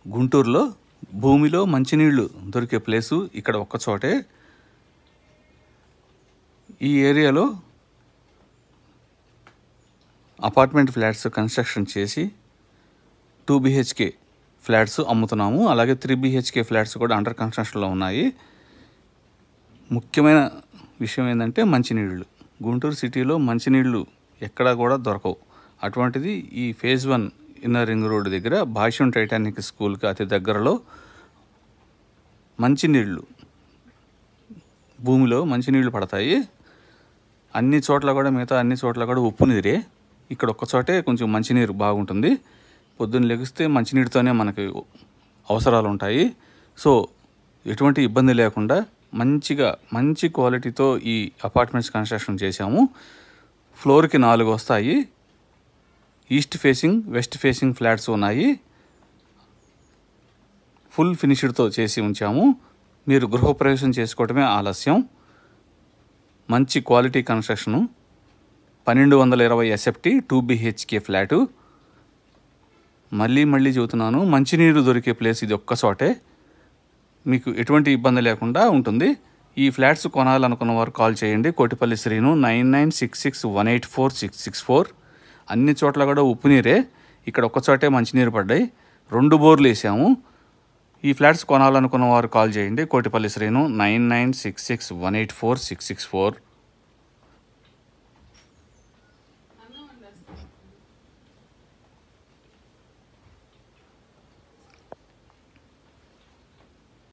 గుంటూరులో భూమిలో మంచినీళ్ళు దొరికే ప్లేసు ఇక్కడ ఒక్క చోటే. ఈ ఏరియాలో అపార్ట్మెంట్ ఫ్లాట్స్ కన్స్ట్రక్షన్ చేసి 2 BHK ఫ్లాట్స్ అమ్ముతున్నాము. అలాగే 3 BHK ఫ్లాట్స్ కూడా అండర్ కన్స్ట్రక్షన్లో ఉన్నాయి. ముఖ్యమైన విషయం ఏంటంటే మంచినీళ్ళు. గుంటూరు సిటీలో మంచినీళ్ళు ఎక్కడా కూడా దొరకవు. అటువంటిది ఈ phase 1 ఇన్నర్ రింగ్ రోడ్ దగ్గర భాష్యం టైటానిక్ స్కూల్కి అతి దగ్గరలో మంచినీళ్ళు, భూమిలో మంచినీళ్ళు పడతాయి. అన్ని చోట్ల కూడా, మిగతా అన్ని చోట్ల కూడా ఉప్పు నీరే. ఇక్కడ ఒక్క చోటే కొంచెం మంచినీరు బాగుంటుంది. పొద్దున్న లెగిస్తే మంచినీటితోనే మనకి అవసరాలు ఉంటాయి. సో ఎటువంటి ఇబ్బంది లేకుండా మంచి క్వాలిటీతో ఈ అపార్ట్మెంట్స్ కన్స్ట్రక్షన్ చేశాము. ఫ్లోర్కి 4 వస్తాయి. East facing, west facing flats ఉన్నాయి. ఫుల్ ఫినిష్డ్తో చేసి ఉంచాము. మీరు గృహప్రవేశం చేసుకోవటమే ఆలస్యం. మంచి quality construction. 1220 SFT 2 BHK flat. మళ్ళీ చెబుతున్నాను, మంచినీరు దొరికే ప్లేస్ ఇది ఒక్క చోటే. మీకు ఎటువంటి ఇబ్బంది లేకుండా ఉంటుంది. ఈ ఫ్లాట్స్ కొనాలనుకున్న వారు కాల్ చేయండి. కోటిపల్లి శ్రీను 9966184664. అన్ని చోట్ల కూడా ఉప్పు నీరే. ఇక్కడ ఒక్క చోటే మంచినీరు పడ్డాయి. 2 బోర్లు వేసాము. ఈ ఫ్లాట్స్ కొనాలనుకున్న వారు కాల్ చేయండి. కోటిపల్లి శ్రీను 9966184664.